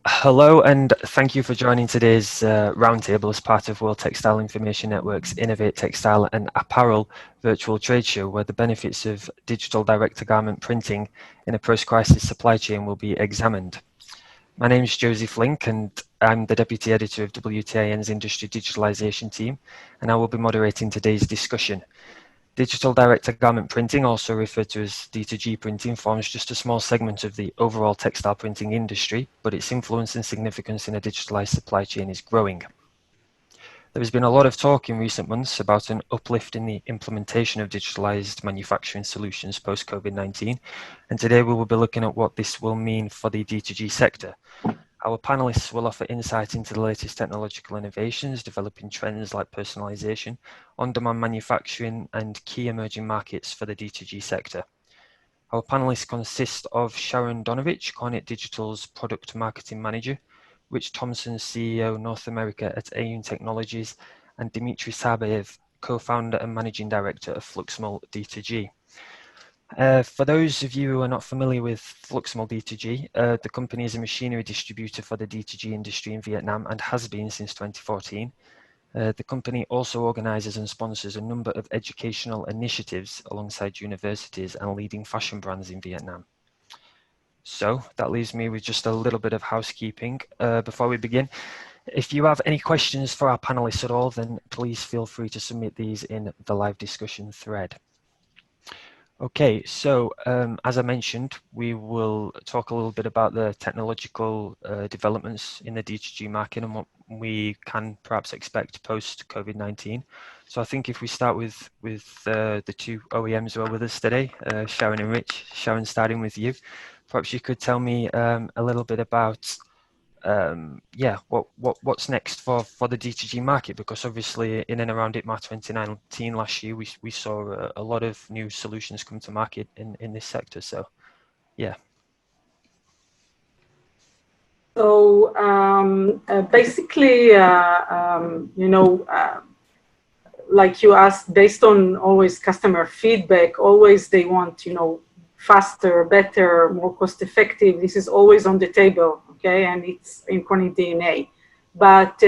Hello and thank you for joining today's roundtable as part of World Textile Information Network's Innovate Textile and Apparel virtual trade show, where the benefits of digital direct-to-garment printing in a post-crisis supply chain will be examined. My name is Josie Flink and I'm the Deputy Editor of WTIN's Industry Digitalization team, and I will be moderating today's discussion. Digital direct-to-garment printing, also referred to as D2G printing, forms just a small segment of the overall textile printing industry, but its influence and significance in a digitalized supply chain is growing. There has been a lot of talk in recent months about an uplift in the implementation of digitalized manufacturing solutions post-COVID-19, and today we will be looking at what this will mean for the D2G sector. Our panelists will offer insight into the latest technological innovations, developing trends like personalization, on-demand manufacturing, and key emerging markets for the D2G sector. Our panelists consist of Sharon Donovich, Kornit Digital's Product Marketing Manager, Rich Thompson, CEO, North America at Aeon Technologies, and Dmitry Sabayev, Co-founder and Managing Director of Fluxmal D2G. For those of you who are not familiar with Fluxmal D2G, the company is a machinery distributor for the D2G industry in Vietnam and has been since 2014. The company also organizes and sponsors a number of educational initiatives alongside universities and leading fashion brands in Vietnam. So that leaves me with just a little bit of housekeeping before we begin. If you have any questions for our panelists at all, then please feel free to submit these in the live discussion thread. Okay, so as I mentioned, we will talk a little bit about the technological developments in the D2G market and what we can perhaps expect post-COVID-19. So I think if we start with the two OEMs who are with us today, Sharon and Rich. Sharon, starting with you, perhaps you could tell me a little bit about what's next for the D2G market, because obviously in and around ITMA 2019 last year we saw a lot of new solutions come to market in this sector. So yeah. So basically, like you asked, based on always customer feedback, always they want, faster, better, more cost effective. This is always on the table, okay? And it's in Kornit DNA. But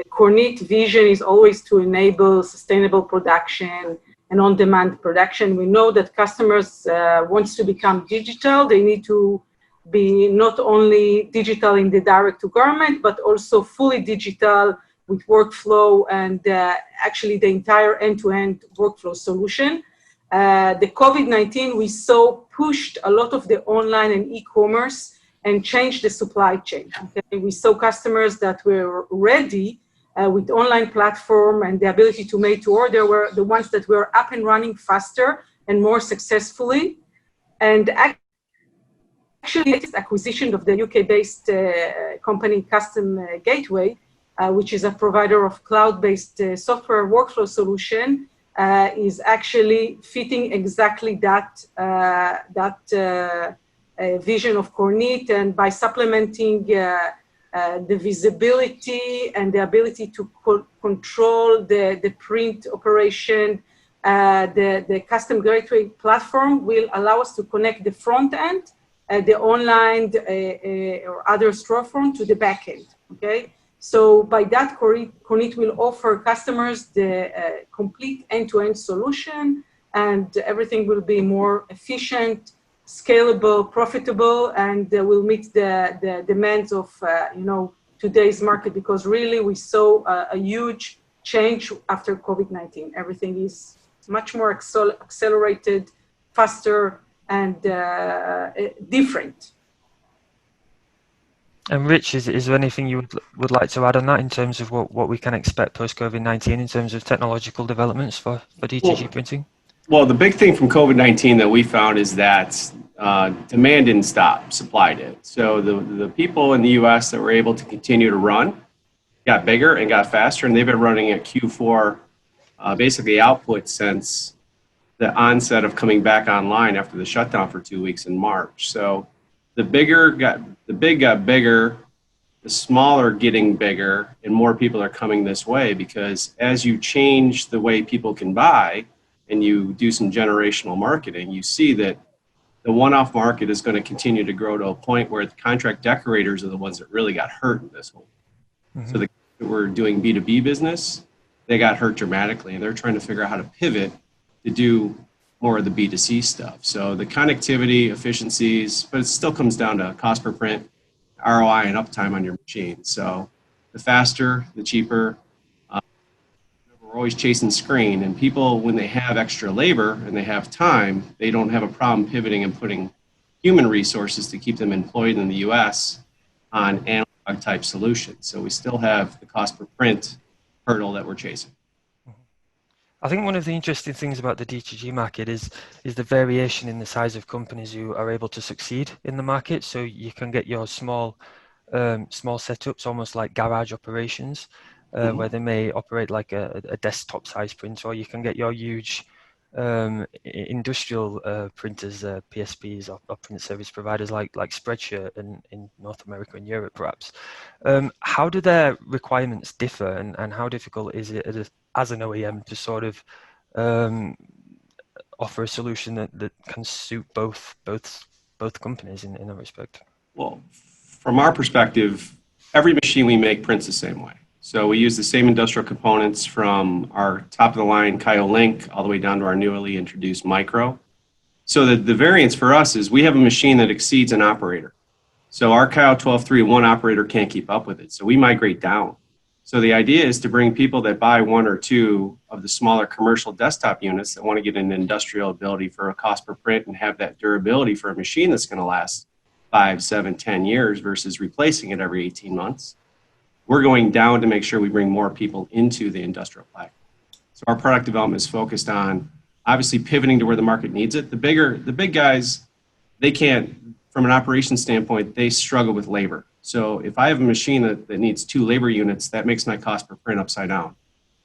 Kornit vision is always to enable sustainable production and on-demand production. We know that customers wants to become digital. They need to be not only digital in the direct-to-garment, but also fully digital with workflow and actually the entire end-to-end workflow solution. The COVID-19, we saw pushed a lot of the online and e-commerce and changed the supply chain. Okay? We saw customers that were ready with online platform and the ability to make to order were the ones that were up and running faster and more successfully. And actually, this acquisition of the UK-based company Custom Gateway, which is a provider of cloud-based software workflow solution, is actually fitting exactly that vision of Kornit, and by supplementing the visibility and the ability to control the print operation, the Custom Gateway platform will allow us to connect the front end, the online or other storefront to the back end, okay? So by that, Kornit will offer customers the complete end-to-end solution, and everything will be more efficient, scalable, profitable, and will meet the demands of today's market, because really we saw a huge change after COVID-19. Everything is much more accelerated, faster, and different. And Rich, is there anything you would like to add on that in terms of what we can expect post-COVID-19 in terms of technological developments for D2G printing? Well, the big thing from COVID-19 that we found is that demand didn't stop, supply did. So the people in the US that were able to continue to run got bigger and got faster, and they've been running at Q4 basically output since the onset of coming back online after the shutdown for 2 weeks in March. So the big got bigger, the smaller getting bigger, and more people are coming this way, because as you change the way people can buy and you do some generational marketing, you see that the one-off market is going to continue to grow to a point where the contract decorators are the ones that really got hurt in this whole. Mm-hmm. So the that were doing B2B business, they got hurt dramatically, and they're trying to figure out how to pivot to do more of the B2C stuff. So the connectivity, efficiencies, but it still comes down to cost per print, ROI, and uptime on your machine. So the faster, the cheaper. We're always chasing screen, and people, when they have extra labor and they have time, they don't have a problem pivoting and putting human resources to keep them employed in the US on analog type solutions. So we still have the cost per print hurdle that we're chasing. I think one of the interesting things about the DTG market is the variation in the size of companies who are able to succeed in the market. So you can get your small setups, almost like garage operations, where they may operate like a desktop size printer, or you can get your huge industrial printers, PSPs, or print service providers like Spreadshirt in North America and Europe, perhaps. How do their requirements differ, and how difficult is it as an OEM to sort of offer a solution that can suit both companies in that respect? Well, from our perspective, every machine we make prints the same way. So we use the same industrial components from our top-of-the-line Kyo Link all the way down to our newly introduced Micro. So the variance for us is we have a machine that exceeds an operator. So our Kyo 12.3, one operator can't keep up with it. So we migrate down. So the idea is to bring people that buy one or two of the smaller commercial desktop units that want to get an industrial ability for a cost per print and have that durability for a machine that's going to last 5, 7, 10 years versus replacing it every 18 months. We're going down to make sure we bring more people into the industrial platform. So our product development is focused on obviously pivoting to where the market needs it. The big guys, they can't, from an operations standpoint, they struggle with labor. So if I have a machine that needs 2 labor units, that makes my cost per print upside down.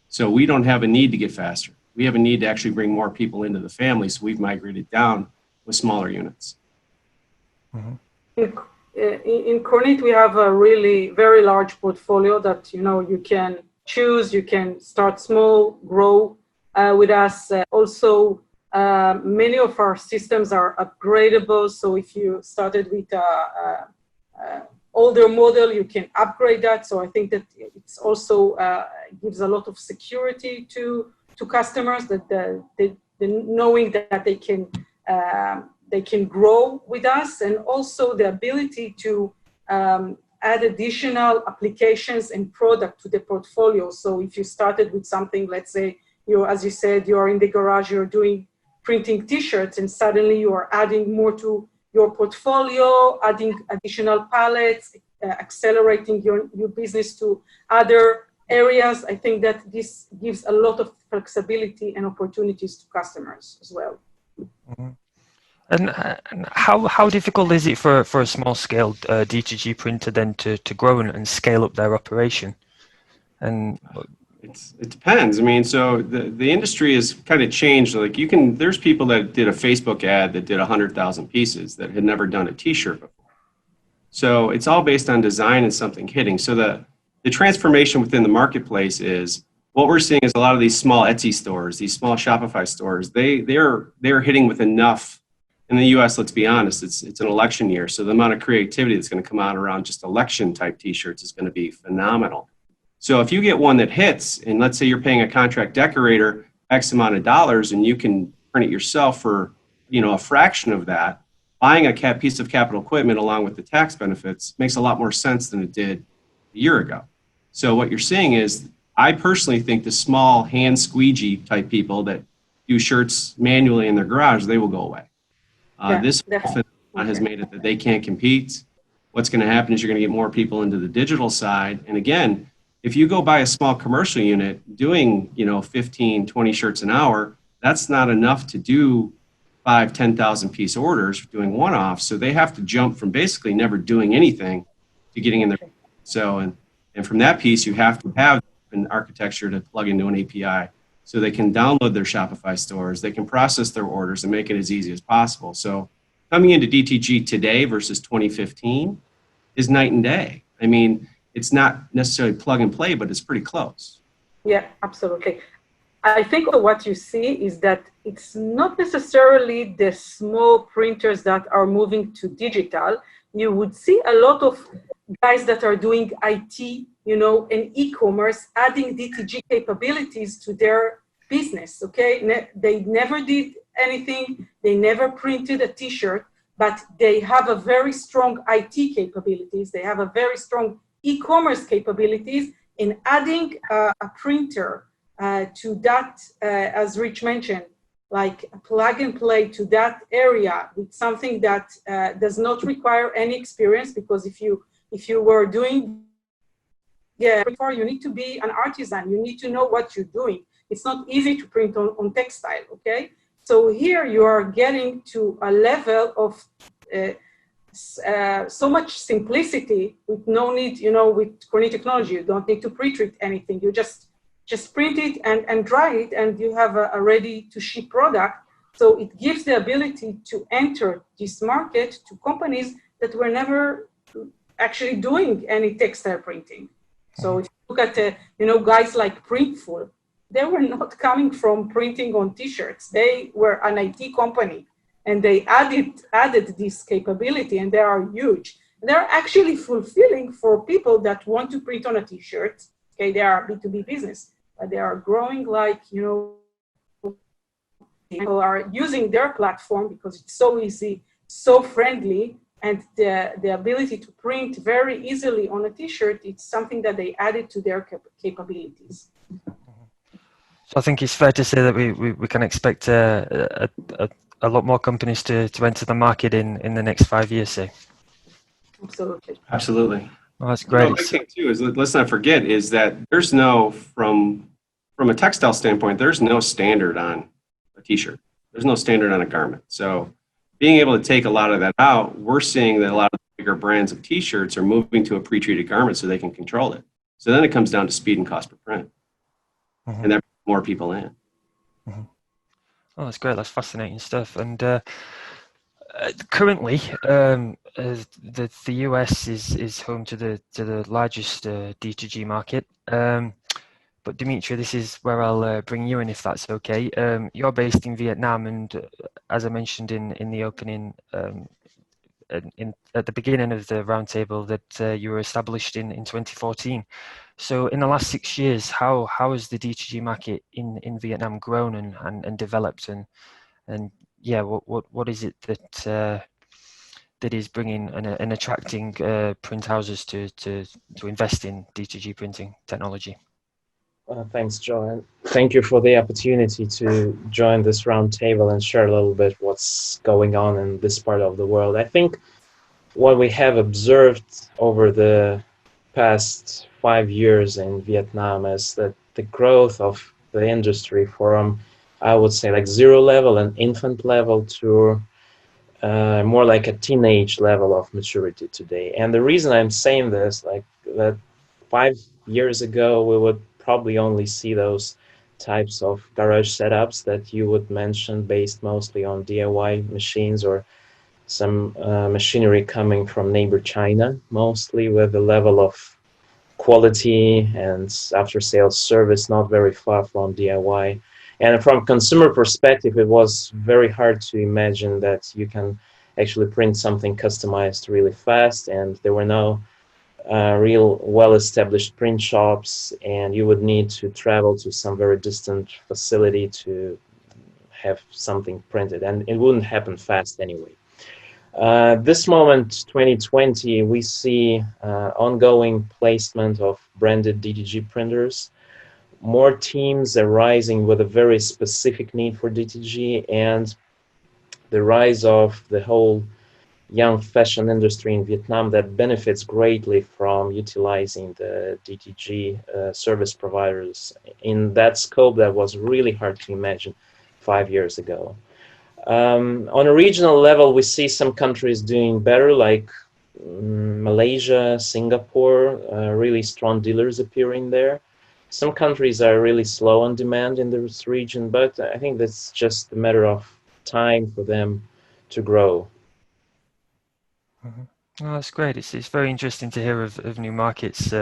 So we don't have a need to get faster. We have a need to actually bring more people into the family. So we've migrated down with smaller units. Mm-hmm. In Kornit, we have a really very large portfolio that you can choose. You can start small, grow with us. Also, many of our systems are upgradable. So if you started with older model, you can upgrade that. So I think that it's also gives a lot of security to customers that knowing that they can grow with us, and also the ability to add additional applications and product to the portfolio. So if you started with something, let's say as you said, you're in the garage, you're doing printing t-shirts, and suddenly you are adding more to your portfolio, adding additional palettes, accelerating your business to other areas. I think that this gives a lot of flexibility and opportunities to customers as well. Mm-hmm. And how difficult is it for a small scale DTG printer then to grow and scale up their operation? And it depends. I mean, so the industry has kind of changed. Like there's people that did a Facebook ad that did 100,000 pieces that had never done a T-shirt before. So it's all based on design and something hitting. So the transformation within the marketplace is what we're seeing is a lot of these small Etsy stores, these small Shopify stores. They're hitting with enough. In the U.S., let's be honest, it's an election year, so the amount of creativity that's going to come out around just election-type T-shirts is going to be phenomenal. So if you get one that hits, and let's say you're paying a contract decorator X amount of dollars, and you can print it yourself for a fraction of that, buying a piece of capital equipment along with the tax benefits makes a lot more sense than it did a year ago. So what you're seeing is, I personally think the small hand squeegee type people that do shirts manually in their garage, they will go away. This has made it that they can't compete. What's going to happen is you're going to get more people into the digital side. And again, if you go buy a small commercial unit doing, 15, 20 shirts an hour, that's not enough to do 5,000, 10,000 piece orders doing one-offs. So they have to jump from basically never doing anything to getting in there. So, and from that piece, you have to have an architecture to plug into an API. So they can download their Shopify stores, they can process their orders and make it as easy as possible. So coming into DTG today versus 2015 is night and day. I mean, it's not necessarily plug and play, but it's pretty close. Yeah, absolutely. I think what you see is that it's not necessarily the small printers that are moving to digital. You would see a lot of guys that are doing IT, and e-commerce, adding DTG capabilities to their business, okay? They never did anything. They never printed a t-shirt, but they have a very strong IT capabilities. They have a very strong e-commerce capabilities in adding a printer to that, as Rich mentioned, like a plug and play to that area with something that does not require any experience, because if you were doing before, you need to be an artisan. You need to know what you're doing. It's not easy to print on textile, okay? So here you are getting to a level of so much simplicity with no need, with Kornit technology. You don't need to pre-treat anything. You just print it and dry it, and you have a ready to ship product. So it gives the ability to enter this market to companies that were never actually doing any textile printing. So if you look at, guys like Printful, they were not coming from printing on t-shirts. They were an IT company, and they added this capability, and they are huge. They're actually fulfilling for people that want to print on a t-shirt. Okay, they are B2B business, but they are growing like, people are using their platform because it's so easy, so friendly, and the ability to print very easily on a t-shirt, it's something that they added to their capabilities. So I think it's fair to say that we can expect a lot more companies to enter the market in the next 5 years, say. Absolutely. Absolutely. Well, that's great. The big thing too is, let's not forget, is that there's no, from a textile standpoint, there's no standard on a t-shirt. There's no standard on a garment. So being able to take a lot of that out, we're seeing that a lot of the bigger brands of t-shirts are moving to a pre-treated garment so they can control it. So then it comes down to speed and cost per print. Mm-hmm. And that brings more people in. Mm-hmm. Oh, that's great. That's fascinating stuff. And currently, the US is home to the largest D2G market. But Dimitri, this is where I'll bring you in, if that's okay. You're based in Vietnam, and as I mentioned in the opening, at the beginning of the roundtable, that you were established in 2014. So in the last 6 years, how has the D2G market in Vietnam grown and developed, and yeah, what is it that that is bringing and attracting print houses to invest in D2G printing technology? Thanks, Joe, and thank you for the opportunity to join this roundtable and share a little bit what's going on in this part of the world. I think what we have observed over the past 5 years in Vietnam is that the growth of the industry from, I would say, like zero level and infant level to more like a teenage level of maturity today. And the reason I'm saying this, like that 5 years ago, we would probably only see those types of garage setups that you would mention, based mostly on DIY machines or some machinery coming from neighbor China, mostly with a level of quality and after-sales service not very far from DIY. And from consumer perspective, it was very hard to imagine that you can actually print something customized really fast, and there were no real well-established print shops, and you would need to travel to some very distant facility to have something printed, and it wouldn't happen fast anyway. This moment, 2020, we see ongoing placement of branded DTG printers, more teams arising with a very specific need for DTG, and the rise of the whole young fashion industry in Vietnam that benefits greatly from utilizing the DTG service providers. In that scope, that was really hard to imagine 5 years ago. On a regional level, we see some countries doing better, like Malaysia, Singapore, really strong dealers appearing there. Some countries are really slow on demand in this region, but I think that's just a matter of time for them to grow. Mm-hmm. Oh, that's great. It's very interesting to hear of new markets.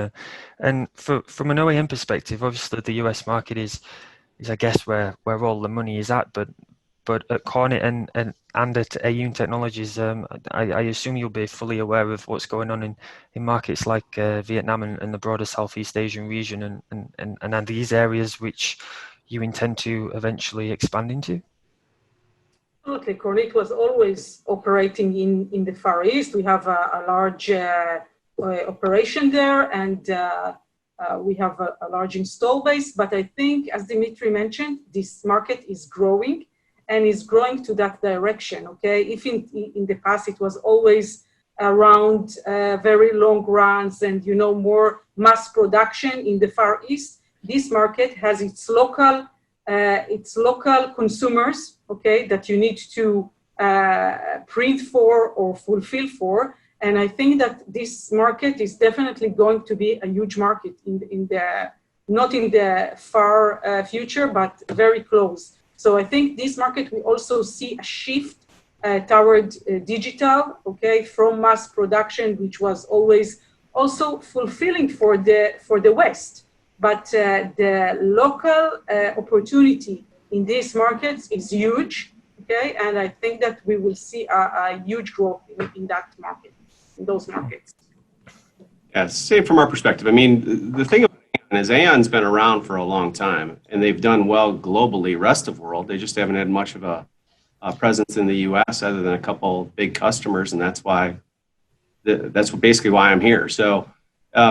And from an OEM perspective, obviously the US market is I guess where all the money is at. But at Cornet and at AUN Technologies, I assume you'll be fully aware of what's going on in markets like Vietnam and the broader Southeast Asian region, and are these areas which you intend to eventually expand into? Absolutely. Cornet was always operating in the Far East. We have a large operation there, and we have a large install base. But I think, as Dimitri mentioned, this market is growing and is growing to that direction. Okay, if in the past it was always around very long runs and more mass production in the Far East, this market has its local consumers, okay, that you need to print for or fulfill for. And I think that this market is definitely going to be a huge market not in the far future, but very close. So I think this market, we also see a shift toward digital, okay, from mass production, which was always also fulfilling for the West. But the local opportunity in these markets is huge, okay? And I think that we will see a huge growth in that market, in those markets. Yeah, same from our perspective. I mean, the thing about AUN is AUN's been around for a long time, and they've done well globally, rest of world. They just haven't had much of a presence in the U.S. other than a couple big customers, and that's basically why I'm here. So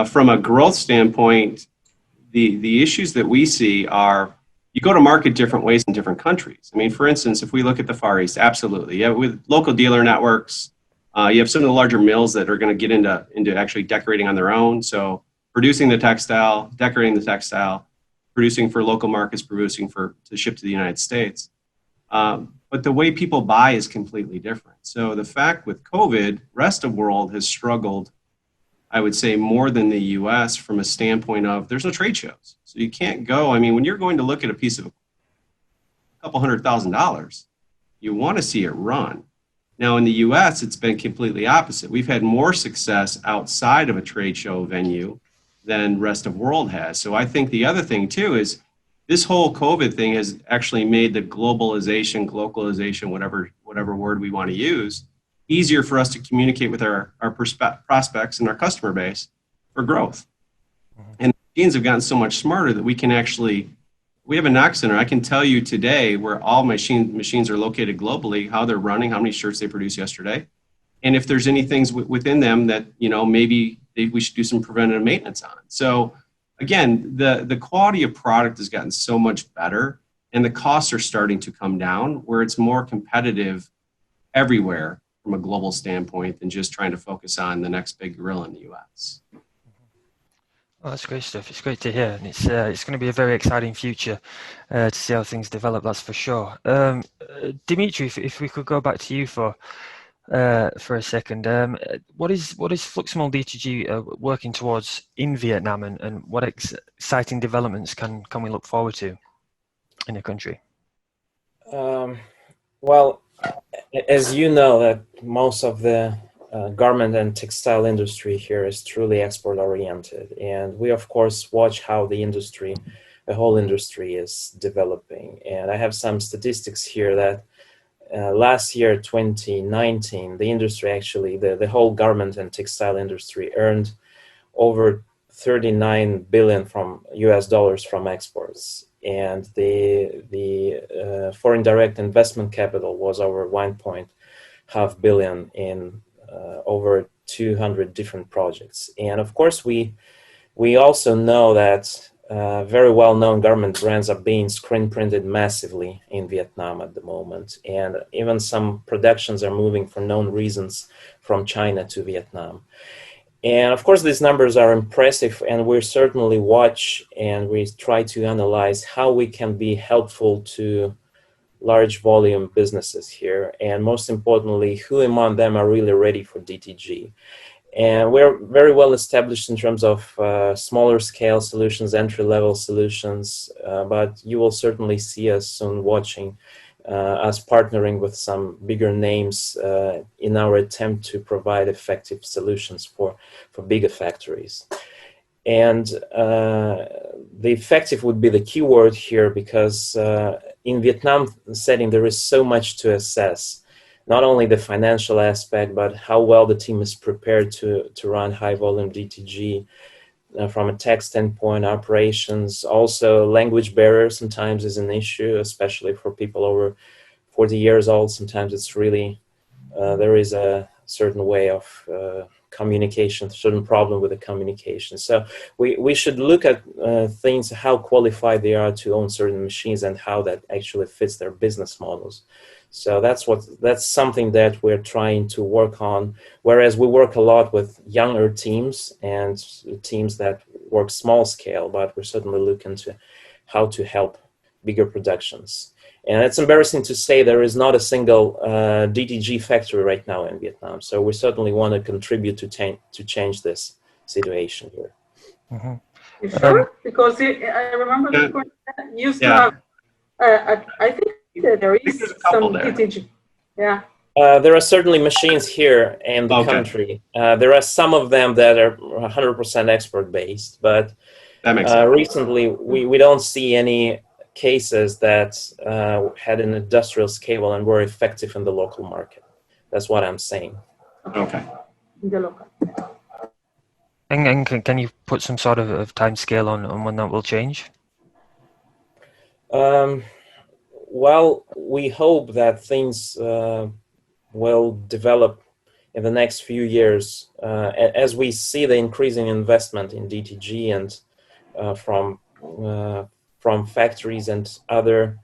from a growth standpoint, the issues that we see are you go to market different ways in different countries. I mean, for instance, if we look at the Far East, absolutely. Yeah, with local dealer networks, you have some of the larger mills that are going to get into actually decorating on their own. So producing the textile, decorating the textile, producing for local markets, producing to ship to the United States. But the way people buy is completely different. So the fact with COVID, rest of world has struggled, I would say, more than the US from a standpoint of there's no trade shows. So you can't go. I mean, when you're going to look at a piece of a couple $100,000, you want to see it run. Now in the US, it's been completely opposite. We've had more success outside of a trade show venue than rest of world has. So I think the other thing too is this whole COVID thing has actually made the globalization, whatever word we want to use, easier for us to communicate with our prospects and our customer base for growth. Mm-hmm. And machines have gotten so much smarter that we have a knock center. I can tell you today where all machines are located globally, how they're running, how many shirts they produced yesterday. And if there's any things within them that, maybe we should do some preventative maintenance on. So again, the quality of product has gotten so much better and the costs are starting to come down where it's more competitive everywhere from a global standpoint than just trying to focus on the next big gorilla in the US. Oh, that's great stuff. It's great to hear, and it's going to be a very exciting future to see how things develop. That's for sure. Dimitri, if we could go back to you for a second, what is Fluxmol D2G working towards in Vietnam, and what exciting developments can we look forward to in the country? Well, as you know, that most of the garment and textile industry here is truly export oriented, and we of course watch how the whole industry is developing. And I have some statistics here that last year, 2019, the industry actually, the whole garment and textile industry earned over $39 billion from US dollars from exports. And the foreign direct investment capital was over $1.5 billion in over 200 different projects. And of course, we also know that very well-known garment brands are being screen printed massively in Vietnam at the moment. And even some productions are moving for known reasons from China to Vietnam. And of course, these numbers are impressive, and we certainly watch and we try to analyze how we can be helpful to large volume businesses here. And most importantly, who among them are really ready for DTG. And we're very well established in terms of smaller scale solutions, entry-level solutions, but you will certainly see us soon watching us partnering with some bigger names in our attempt to provide effective solutions for bigger factories. And the effective would be the key word here, because in Vietnam setting, there is so much to assess. Not only the financial aspect, but how well the team is prepared to run high volume DTG from a tech standpoint, operations. Also, language barrier sometimes is an issue, especially for people over 40 years old. Sometimes it's really, there is a certain way of communication, certain problem with the communication. So we should look at things, how qualified they are to own certain machines and how that actually fits their business models. So that's something that we're trying to work on. Whereas we work a lot with younger teams and teams that work small scale, but we're certainly looking to how to help bigger productions. And it's embarrassing to say there is not a single DTG factory right now in Vietnam. So we certainly want to contribute to change this situation here. Mm-hmm. You sure? Because I remember that used to have, I think that there is some DTG. Yeah. There are certainly machines here in the country. There are some of them that are 100% export-based, but that makes sense. Recently we don't see any cases that had an industrial scale and were effective in the local market. That's what I'm saying. Okay. The local. And can you put some sort of time scale on when that will change? Well, we hope that things will develop in the next few years as we see the increasing investment in DTG and from factories and other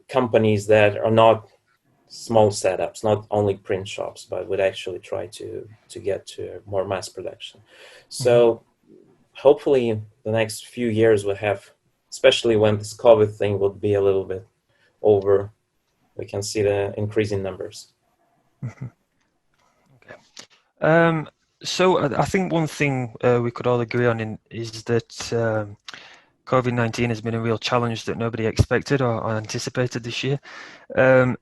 companies that are not small setups, not only print shops, but would actually try to get to more mass production. So hopefully the next few years we'll have, especially when this COVID thing will be a little bit over, we can see the increasing numbers. Okay. So I think one thing we could all agree on is that COVID-19 has been a real challenge that nobody expected or anticipated this year. So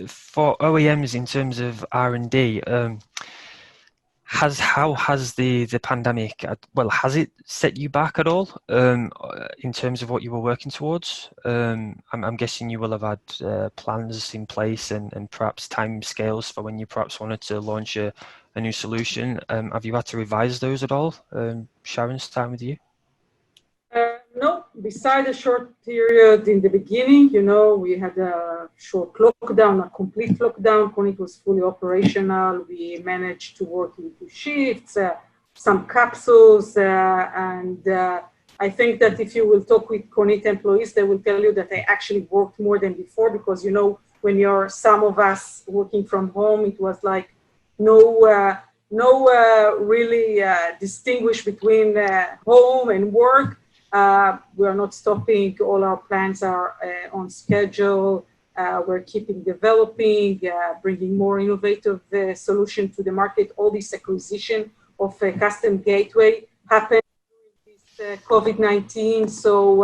for OEMs in terms of R&D, how has the pandemic, has it set you back at all in terms of what you were working towards? I'm guessing you will have had plans in place and perhaps time scales for when you perhaps wanted to launch a new solution. Have you had to revise those at all? Sharon, start with you. No, beside a short period in the beginning, we had a short lockdown, a complete lockdown. Kornit was fully operational. We managed to work into shifts, some capsules, and I think that if you will talk with Kornit employees, they will tell you that they actually worked more than before because, when you're some of us working from home, it was like no really distinguish between home and work. We are not stopping. All our plans are on schedule. We're keeping developing, bringing more innovative solution to the market. All this acquisition of a custom gateway happened during this COVID-19. So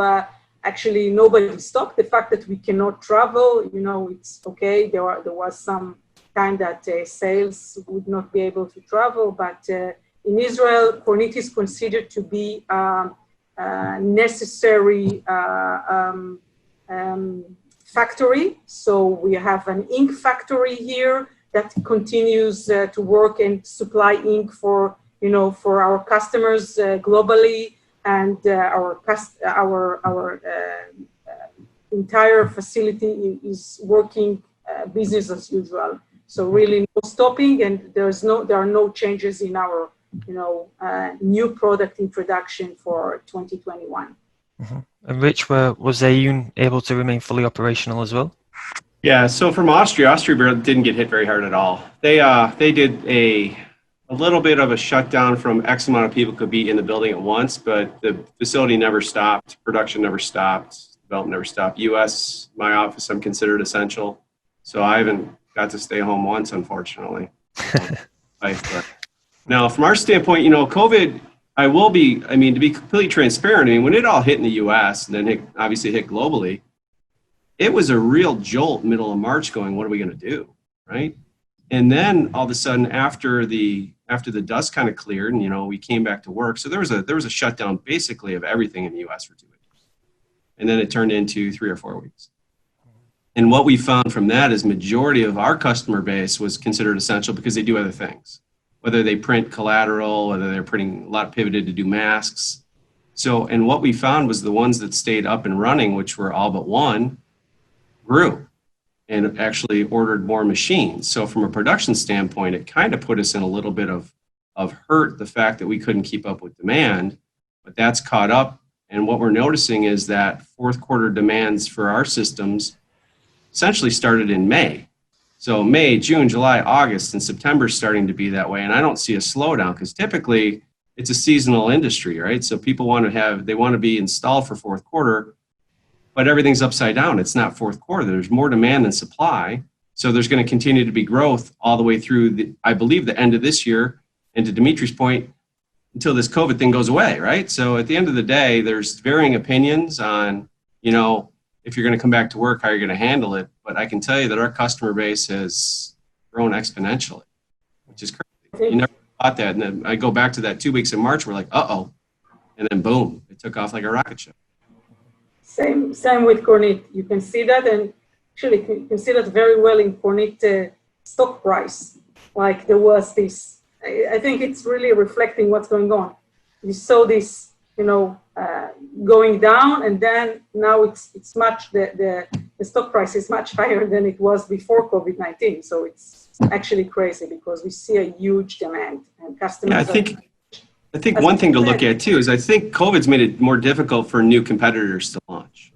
actually nobody stopped. The fact that we cannot travel, it's okay. There was some time that sales would not be able to travel, but in Israel, Kornit is considered to be necessary factory. So we have an ink factory here that continues to work and supply ink for our customers globally, and our entire facility is working business as usual. So really no stopping, and there are no changes in our new product introduction for 2021. Mm-hmm. And Rich, was Aeon able to remain fully operational as well? Yeah, so from Austria didn't get hit very hard at all. They did a little bit of a shutdown from X amount of people could be in the building at once, but the facility never stopped, production never stopped, development never stopped. US, my office, I'm considered essential, so I haven't got to stay home once, unfortunately. But now, from our standpoint, COVID, to be completely transparent, when it all hit in the US and then it obviously hit globally, it was a real jolt middle of March going, what are we going to do, right? And then all of a sudden, after the after the dust kind of cleared and, we came back to work. So there was a shutdown basically of everything in the US for 2 weeks. And then it turned into 3 or 4 weeks. And what we found from that is majority of our customer base was considered essential because they do other things, whether they print collateral, whether they're printing, a lot pivoted to do masks. So, and what we found was the ones that stayed up and running, which were all but one, grew and actually ordered more machines. So from a production standpoint, it kind of put us in a little bit of hurt, the fact that we couldn't keep up with demand, but that's caught up. And what we're noticing is that fourth quarter demands for our systems essentially started in May. So May, June, July, August, and September is starting to be that way. And I don't see a slowdown because typically it's a seasonal industry, right? So people want to be installed for fourth quarter, but everything's upside down. It's not fourth quarter. There's more demand than supply. So there's going to continue to be growth all the way through, I believe, the end of this year. And to Dimitri's point, until this COVID thing goes away, right? So at the end of the day, there's varying opinions on, if you're going to come back to work, how you're going to handle it. But I can tell you that our customer base has grown exponentially, which is crazy. You never thought that. And then I go back to that 2 weeks in March, we're like, uh-oh. And then boom, it took off like a rocket ship. Same with Kornit. You can see that, and actually you can see that very well in Kornit stock price. Like there was this, I think it's really reflecting what's going on. You saw this, going down, and then now it's much, the stock price is much higher than it was before COVID-19. So it's actually crazy because we see a huge demand and customers. Yeah, I think one thing to look at too is I think COVID's made it more difficult for new competitors to launch,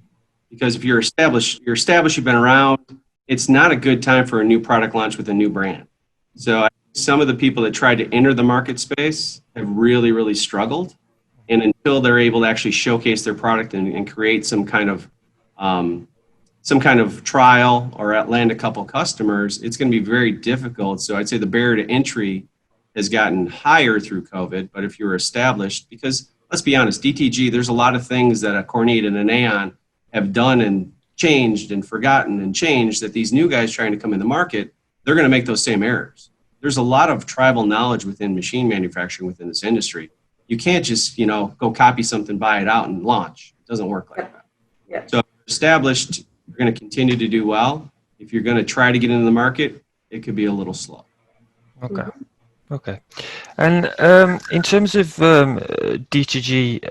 because if you're established, you've been around, it's not a good time for a new product launch with a new brand. So some of the people that tried to enter the market space have really, really struggled. And until they're able to actually showcase their product and create some kind of trial or land a couple customers, it's going to be very difficult. So I'd say the barrier to entry has gotten higher through COVID. But if you're established, because let's be honest, DTG, there's a lot of things that a Kornit and an Aon have done and changed and forgotten and changed that these new guys trying to come in the market, they're going to make those same errors. There's a lot of tribal knowledge within machine manufacturing within this industry. You can't just, go copy something, buy it out, and launch. It doesn't work like that. Yeah. So if you're established, you're going to continue to do well. If you're going to try to get into the market, it could be a little slow. Okay. And in terms of DTG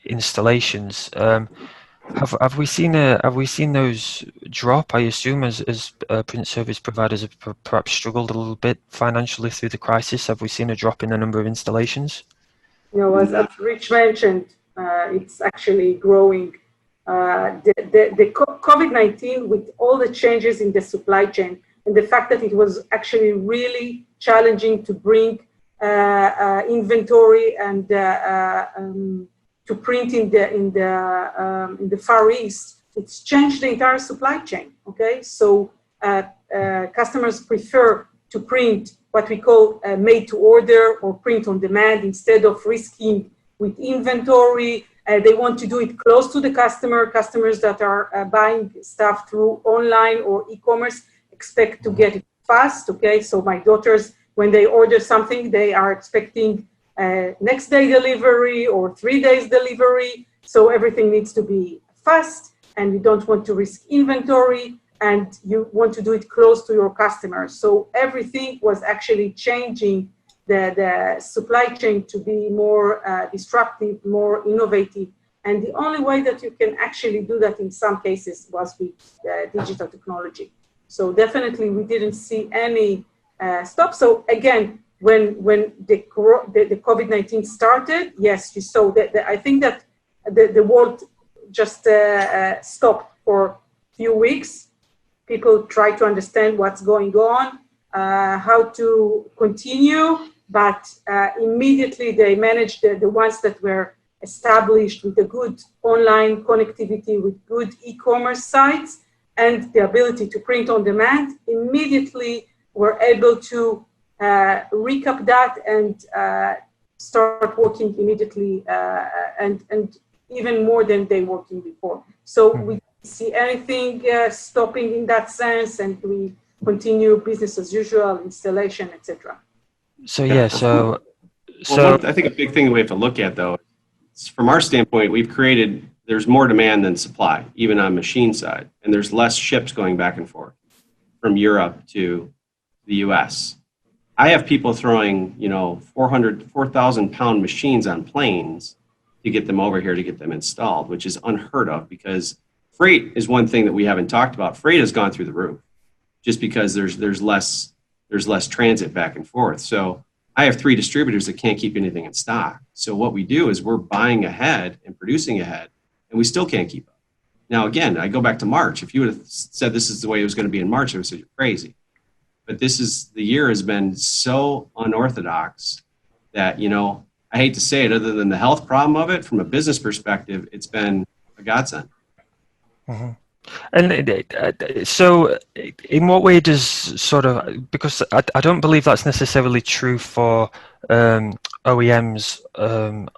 installations, have we seen those drop? I assume as print service providers have perhaps struggled a little bit financially through the crisis. Have we seen a drop in the number of installations? As Rich mentioned, it's actually growing. The COVID-19, with all the changes in the supply chain and the fact that it was actually really challenging to bring inventory and to print in the Far East, it's changed the entire supply chain. Okay, so customers prefer to print what we call made to order or print on demand instead of risking with inventory. They want to do it close to the customer. Customers that are buying stuff through online or e-commerce expect to get it fast. Okay, so my daughters, when they order something, they are expecting next day delivery or 3 days delivery. So everything needs to be fast, and you don't want to risk inventory, and you want to do it close to your customers. So everything was actually changing the supply chain to be more disruptive, more innovative. And the only way that you can actually do that in some cases was with digital technology. So definitely we didn't see any stop. So again, when the COVID-19 started, yes, you saw that. I think that the world just stopped for a few weeks. People try to understand what's going on, how to continue, but immediately they managed the ones that were established with a good online connectivity, with good e-commerce sites, and the ability to print on demand, immediately were able to recap that and start working immediately and even more than they were working before. So we see anything stopping in that sense, and we continue business as usual, installation, etc. So Yeah. yeah, so Well, I think a big thing that we have to look at, though, is from our standpoint, there's more demand than supply, even on machine side, and there's less ships going back and forth from Europe to the U.S. I have people throwing, 4,000 pound machines on planes to get them over here to get them installed, which is unheard of because freight is one thing that we haven't talked about. Freight has gone through the roof just because there's less transit back and forth. So I have 3 distributors that can't keep anything in stock. So what we do is we're buying ahead and producing ahead, and we still can't keep up. Now, again, I go back to March. If you would have said this is the way it was going to be in March, I would have said you're crazy. But the year has been so unorthodox that, I hate to say it, other than the health problem of it, from a business perspective, it's been a godsend. Mm-hmm. And so in what way does sort of, because I don't believe that's necessarily true for OEMs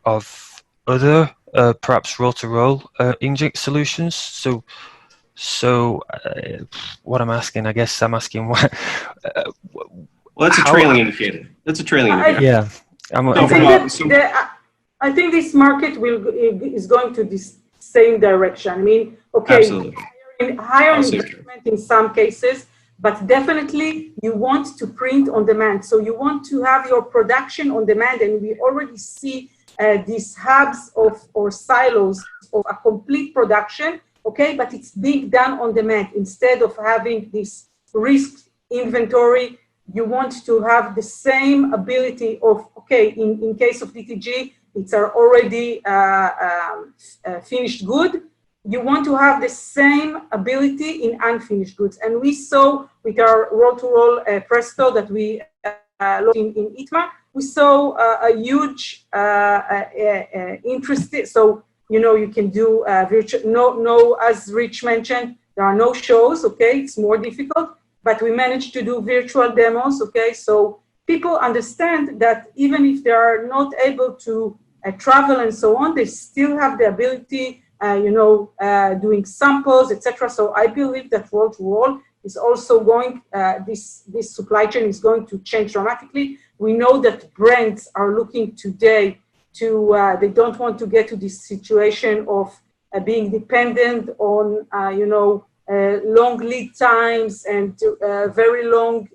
of other perhaps roll-to-roll inject solutions. So what I'm asking, I guess I'm asking what. Well, that's a trailing indicator. That's a trailing indicator. Yeah. I think this market is going to this same direction. I mean, okay, Absolutely. higher investment in some cases, but definitely you want to print on demand. So you want to have your production on demand, and we already see these hubs or silos of a complete production, okay, but it's being done on demand. Instead of having this risk inventory, you want to have the same ability of, okay, in case of DTG, it's already finished good. You want to have the same ability in unfinished goods. And we saw with our roll-to-roll Presto that we launched in ITMA, we saw a huge interest. So, you can do virtual, as Rich mentioned, there are no shows, okay? It's more difficult, but we managed to do virtual demos, okay? So people understand that even if they are not able to travel and so on, they still have the ability doing samples, etc. So I believe that roll-to-roll is also going, this supply chain is going to change dramatically. We know that brands are looking today to, they don't want to get to this situation of being dependent on, long lead times and very long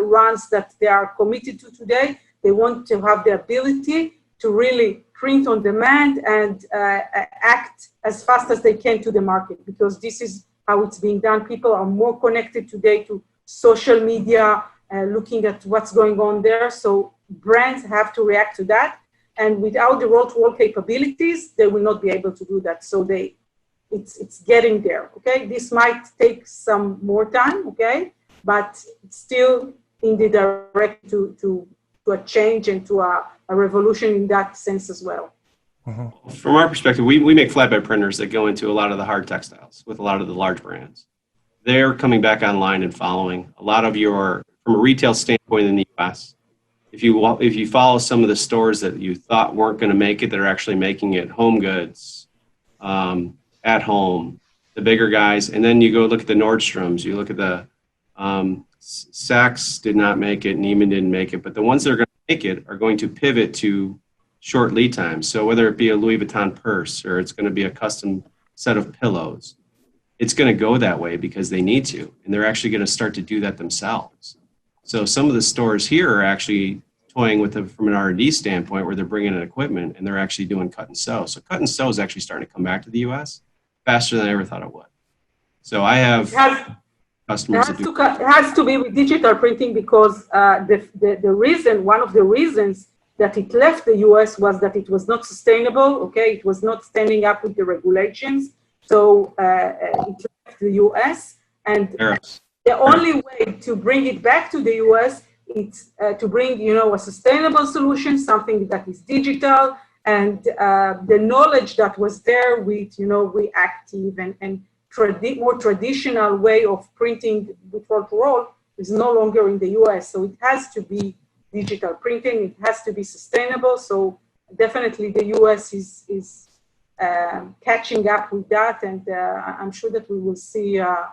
runs that they are committed to today. They want to have the ability to really print on demand and act as fast as they can to the market, because this is how it's being done. People are more connected today to social media, looking at what's going on there. So brands have to react to that. And without the roll-to-roll capabilities, they will not be able to do that. So it's getting there, okay? This might take some more time, okay? But it's still in the direction to a change and to a revolution in that sense as well. Mm-hmm. From our perspective, we make flatbed printers that go into a lot of the hard textiles with a lot of the large brands. They're coming back online and following. A lot of from a retail standpoint in the US, if you follow some of the stores that you thought weren't going to make it, that are actually making it, Home Goods, At Home, the bigger guys, and then you go look at the Nordstroms, you look at the Saks did not make it, Neiman didn't make it, but the ones that are going to make it are going to pivot to short lead times. So whether it be a Louis Vuitton purse or it's going to be a custom set of pillows, it's going to go that way because they need to, and they're actually going to start to do that themselves. So some of the stores here are actually toying with it from an R&D standpoint, where they're bringing in equipment and they're actually doing cut and sew. So cut and sew is actually starting to come back to the U.S. faster than I ever thought it would. So I have customers that do. It has to be with digital printing because one of the reasons that it left the US was that it was not sustainable, okay? It was not standing up with the regulations. So it left the US. And the only way to bring it back to the US is to bring, a sustainable solution, something that is digital, and the knowledge that was there with, reactive and more traditional way of printing with roll-to-roll is no longer in the US. So it has to be digital printing. It has to be sustainable. So definitely the US is catching up with that. And I'm sure that we will see a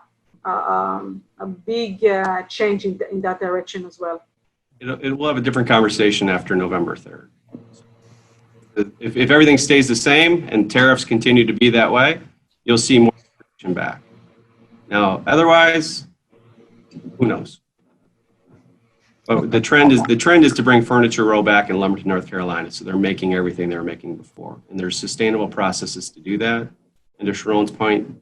big change in that direction as well. it will have a different conversation after November 3rd. If everything stays the same and tariffs continue to be that way, you'll see more production back. Now, otherwise, who knows? But the trend is to bring Furniture Row back in Lumberton, North Carolina. So they're making everything they were making before, and there's sustainable processes to do that. And to Sharon's point,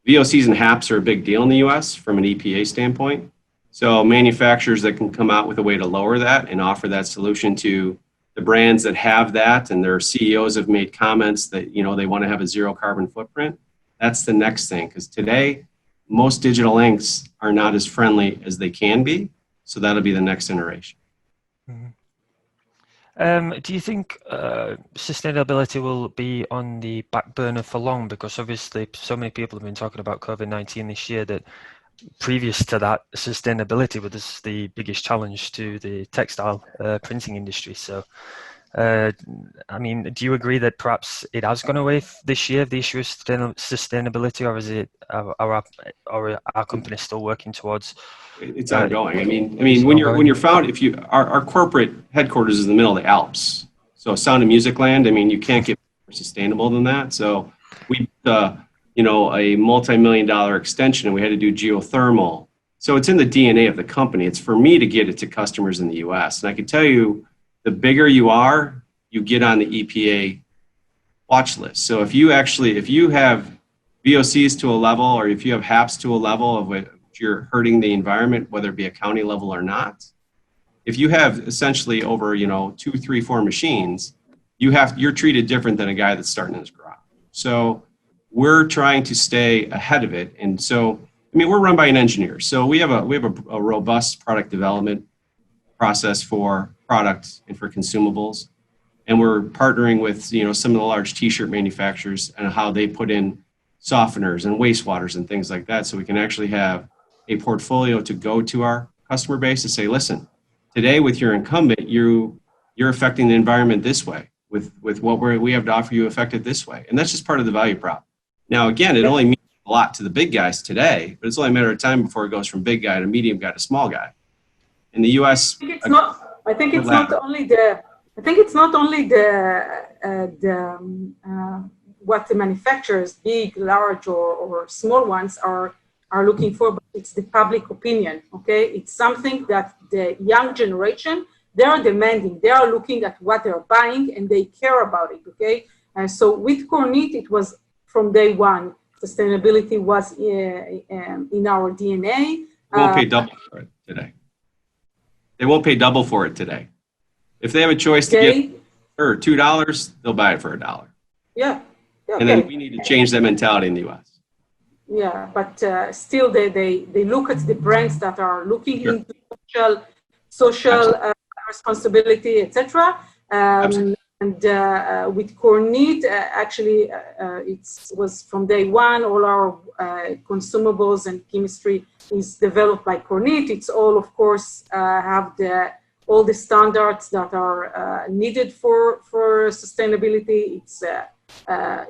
VOCs and HAPs are a big deal in the U.S. from an EPA standpoint. So manufacturers that can come out with a way to lower that and offer that solution to the brands that have that, and their CEOs have made comments that they want to have a zero carbon footprint. That's the next thing, because today most digital inks are not as friendly as they can be. So that'll be the next iteration. Do you think sustainability will be on the back burner for long? Because obviously so many people have been talking about COVID-19 this year that previous to that, sustainability was the biggest challenge to the textile printing industry. So, I mean, do you agree that perhaps it has gone away this year, the issue of sustainability, or is it, are our company still working towards? It's ongoing. I mean, when you're found, our corporate headquarters is in the middle of the Alps. So Sound of Music Land. I mean, you can't get more sustainable than that. So we, a multi-million-dollar extension, and we had to do geothermal. So it's in the DNA of the company. It's for me to get it to customers in the U.S. And I can tell you, the bigger you are, you get on the EPA watch list. So if you have VOCs to a level, or if you have HAPs to a level of which you're hurting the environment, whether it be a county level or not, if you have essentially over 2, 3, 4 machines, you're treated different than a guy that's starting in his garage. So we're trying to stay ahead of it. And so, I mean, we're run by an engineer. So we have a robust product development process for products and for consumables. And we're partnering with, some of the large t-shirt manufacturers and how they put in softeners and wastewaters and things like that. So we can actually have a portfolio to go to our customer base and say, listen, today with your incumbent, you're affecting the environment this way. With what we have to offer you, affect it this way. And that's just part of the value prop. Now, again, it only means a lot to the big guys today, but it's only a matter of time before it goes from big guy to medium guy to small guy. In the U.S., I think it's not only what the manufacturers, big, large, or small ones, are looking for, but it's the public opinion. Okay, it's something that the young generation, they are demanding. They are looking at what they're buying and they care about it. Okay, and so with Kornit, it was from day one. Sustainability was in our DNA. They won't pay double for it today. They won't pay double for it today. If they have a choice to get for $2, they'll buy it for $1. Yeah. And then we need to change that mentality in the U.S. Yeah, but still they look at the brands that are looking into social responsibility, etc. And with Kornit, actually, it was from day one. All our consumables and chemistry is developed by Kornit. It's all, of course, have all the standards that are needed for sustainability.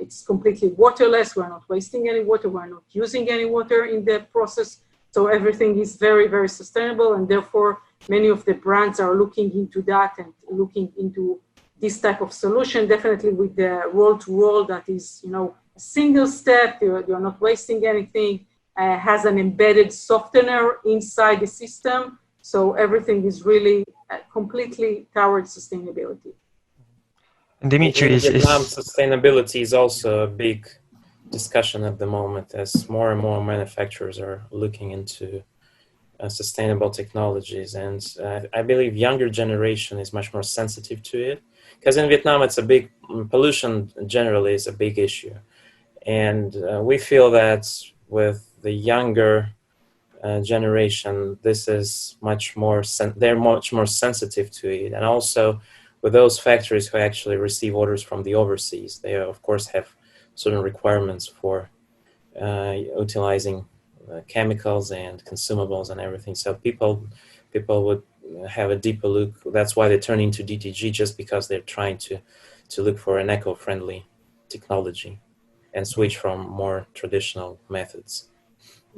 It's completely waterless. We're not wasting any water. We're not using any water in the process. So everything is very, very sustainable, and therefore many of the brands are looking into that and looking into this type of solution. Definitely with the roll-to-roll, that is, a single step. You're not wasting anything. Has an embedded softener inside the system, so everything is really completely towards sustainability. And Dimitri, in Vietnam, sustainability is also a big discussion at the moment, as more and more manufacturers are looking into sustainable technologies, and I believe younger generation is much more sensitive to it, because in Vietnam it's a big pollution generally is a big issue, and we feel that with the younger generation, this is much more they're much more sensitive to it. And also with those factories who actually receive orders from the overseas, they of course have certain requirements for utilizing chemicals and consumables and everything. So people would have a deeper look. That's why they turn into DTG, just because they're trying to look for an eco-friendly technology and switch from more traditional methods.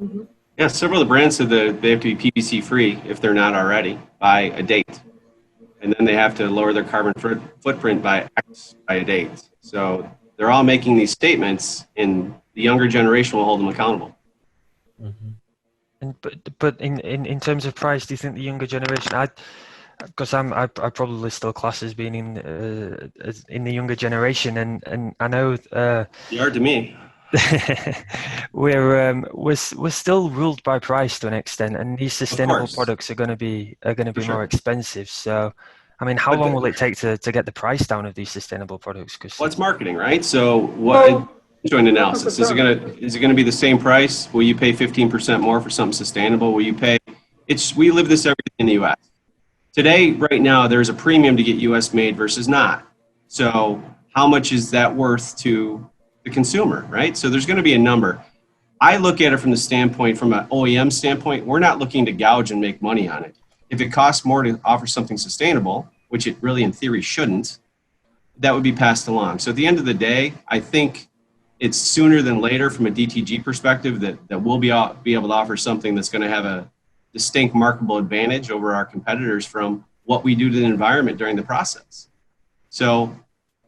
Mm-hmm. Yeah, several of the brands said that they have to be PVC free if they're not already by a date. and then they have to lower their carbon footprint by X by a date. So they're all making these statements, and the younger generation will hold them accountable. Mm-hmm. And but in terms of price, do you think the younger generation? Because I probably still class as being in the younger generation, and I know You are to me. we're still ruled by price to an extent, and these sustainable course. products are going to be For sure. more expensive. So, I mean, how But long will it take to get the price down of these sustainable products? Because Well, it's marketing, right? So what joint analysis is it gonna be the same price? Will you pay 15% more for something sustainable? Will you pay? We live this every day in the U.S. Today, right now, there's a premium to get U.S. made versus not. So how much is that worth to the consumer, right? So there's going to be a number. I look at it from the standpoint, from an OEM standpoint, we're not looking to gouge and make money on it. If it costs more to offer something sustainable, which it really in theory shouldn't, that would be passed along. So at the end of the day, I think it's sooner than later from a DTG perspective that we'll be able to offer something that's going to have a distinct marketable advantage over our competitors from what we do to the environment during the process. So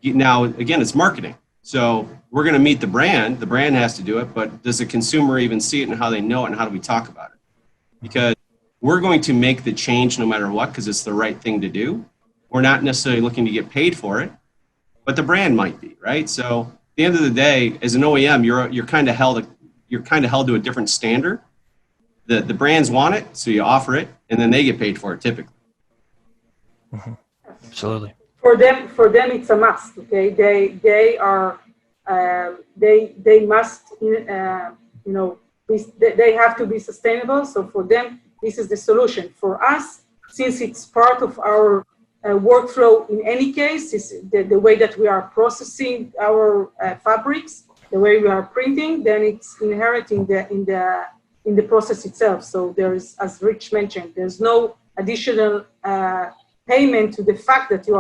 now, again, it's marketing. So we're going to meet the brand has to do it, but does the consumer even see it and how they know it and how do we talk about it? Because we're going to make the change no matter what because it's the right thing to do. We're not necessarily looking to get paid for it, but the brand might be, right? So at the end of the day, as an OEM, you're kind of held to a different standard. The brands want it, so you offer it, and then they get paid for it typically. Mm-hmm. Absolutely. For them, it's a must. Okay, they must, they have to be sustainable. So for them, this is the solution. For us, since it's part of our workflow in any case, is the way that we are processing our fabrics, the way we are printing, then it's inherent in the process itself. So there is, as Rich mentioned, there's no additional payment to the fact that you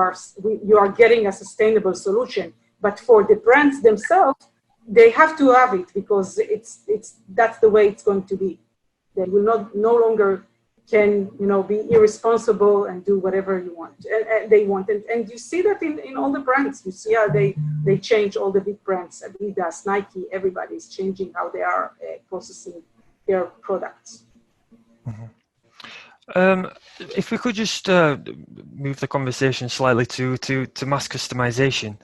are getting a sustainable solution. But for the brands themselves, they have to have it because that's the way it's going to be. They will no longer can be irresponsible and do whatever you want they want, and you see that in all the brands. You see how they change. All the big brands, Adidas, Nike, everybody is changing how they are processing their products. Mm-hmm. If we could just move the conversation slightly to mass customization,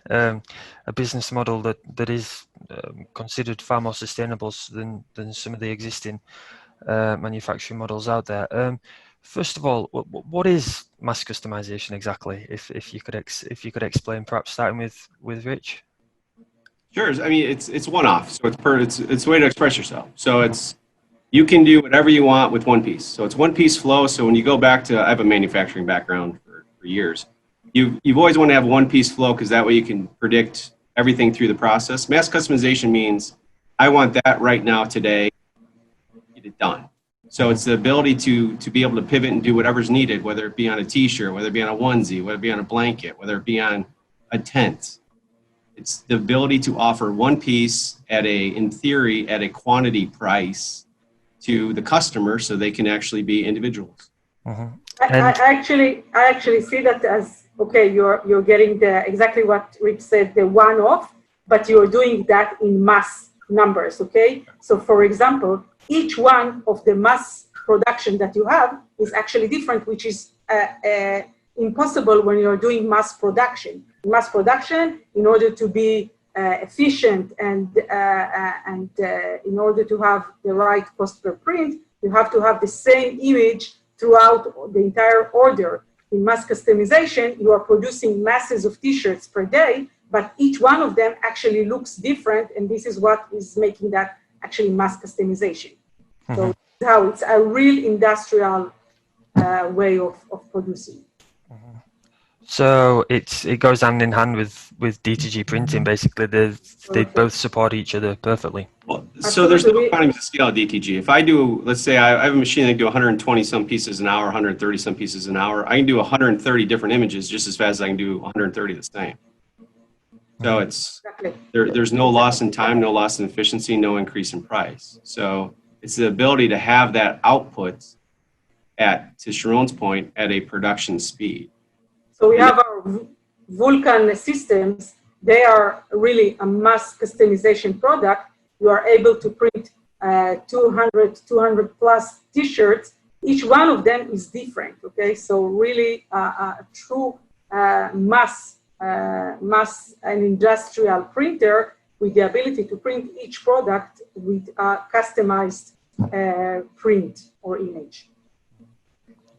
a business model that is considered far more sustainable than some of the existing manufacturing models out there. First of all, what is mass customization exactly? If you could explain, perhaps starting with Rich. Sure. I mean, it's one-off, so it's a way to express yourself. So you can do whatever you want with one piece. So it's one piece flow. So when you go back to, I have a manufacturing background for years. You've always want to have one piece flow because that way you can predict everything through the process. Mass customization means I want that right now today. Get it done. So it's the ability to be able to pivot and do whatever's needed, whether it be on a t-shirt, whether it be on a onesie, whether it be on a blanket, whether it be on a tent. It's the ability to offer one piece in theory, at a quantity price to the customer so they can actually be individuals. Mm-hmm. I actually see that as, okay, you're getting exactly what Rich said, the one-off, but you're doing that in mass numbers, okay? So for example, each one of the mass production that you have is actually different, which is impossible when you're doing mass production. Mass production, in order to be efficient and in order to have the right cost per print, you have to have the same image throughout the entire order. In mass customization, you are producing masses of t-shirts per day, but each one of them actually looks different, and this is what is making that actually mass customization. Mm-hmm. So that's how it's a real industrial way of producing. Mm-hmm. So it goes hand in hand with DTG printing. Basically, they both support each other perfectly. Well, so there's no economies of scale at DTG. If I do, let's say I have a machine that can do 120 some pieces an hour, 130 some pieces an hour. I can do 130 different images just as fast as I can do 130 the same. So it's there's no loss in time, no loss in efficiency, no increase in price. So it's the ability to have that output to Sharon's point, at a production speed. So we have our Vulkan systems. They are really a mass customization product. You are able to print 200 plus t-shirts. Each one of them is different, okay? So really a true mass and industrial printer with the ability to print each product with a customized print or image.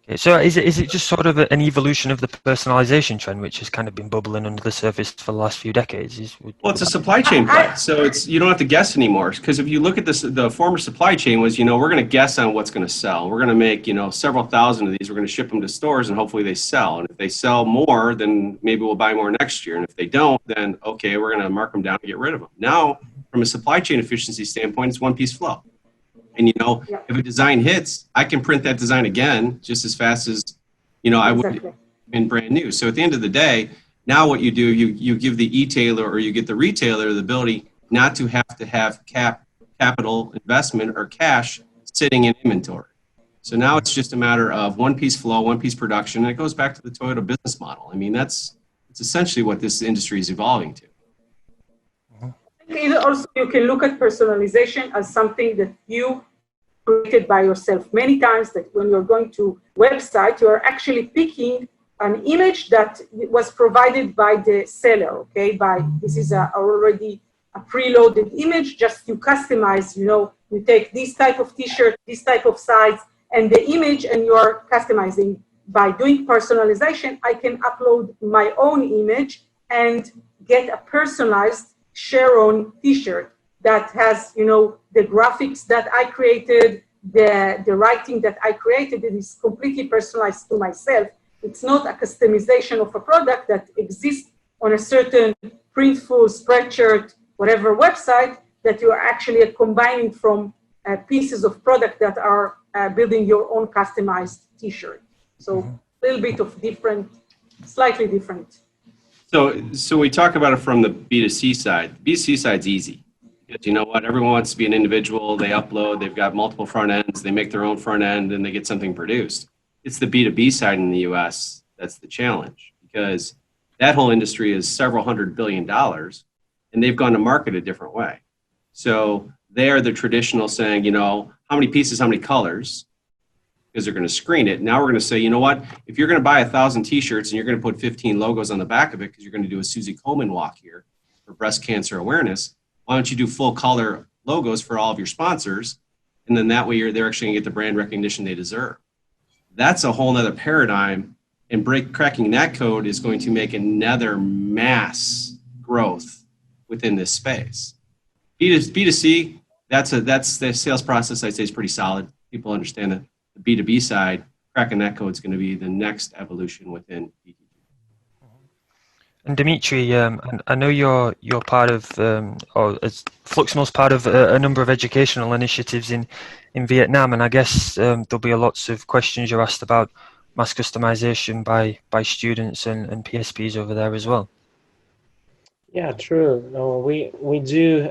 Okay, so is it just sort of an evolution of the personalization trend, which has kind of been bubbling under the surface for the last few decades? Well, it's a supply chain play, so you don't have to guess anymore. Because if you look at this, the former supply chain was, we're going to guess on what's going to sell. We're going to make, several thousand of these. We're going to ship them to stores, and hopefully they sell. And if they sell more, then maybe we'll buy more next year. And if they don't, then okay, we're going to mark them down and get rid of them. Now, from a supply chain efficiency standpoint, it's one piece flow. And, if a design hits, I can print that design again just as fast as, I would in brand new. So at the end of the day, now what you do, you give the e-tailer or you get the retailer the ability not to have capital investment or cash sitting in inventory. So now it's just a matter of one piece flow, one piece production, and it goes back to the Toyota business model. I mean, it's essentially what this industry is evolving to. Also, you can look at personalization as something that you created by yourself. Many times that when you're going to website, you're actually picking an image that was provided by the seller, okay? This is already a preloaded image, just you customize, you take this type of t-shirt, this type of size, and the image, and you're customizing. By doing personalization, I can upload my own image and get a personalized share-on t-shirt that has, the graphics that I created, the writing that I created. It is completely personalized to myself. It's not a customization of a product that exists on a certain Printful, Spreadshirt, whatever website that you are actually combining from pieces of product that are building your own customized t-shirt. So a little bit of slightly different. So we talk about it from the B2C side. The B2C side's easy. Because you know what? Everyone wants to be an individual. They upload. They've got multiple front ends. They make their own front end, and they get something produced. It's the B2B side in the U.S. that's the challenge, because that whole industry is several $100 billion, and they've gone to market a different way. So they are the traditional saying, how many pieces, how many colors, because they're going to screen it. Now we're going to say, you know what? If you're going to buy 1,000 T-shirts and you're going to put 15 logos on the back of it because you're going to do a Susie Komen walk here for breast cancer awareness, why don't you do full color logos for all of your sponsors? And then that way they're actually going to get the brand recognition they deserve. That's a whole nother paradigm, and cracking that code is going to make another mass growth within this space. B2C, that's the sales process, I'd say, is pretty solid. People understand that. The B2B side, cracking that code is going to be the next evolution within BTG. And Dimitri, I know you're part of, or Fluxmo's part of a number of educational initiatives in Vietnam, and I guess there'll be lots of questions you're asked about mass customization by students and PSPs over there as well. Yeah, true. No, we do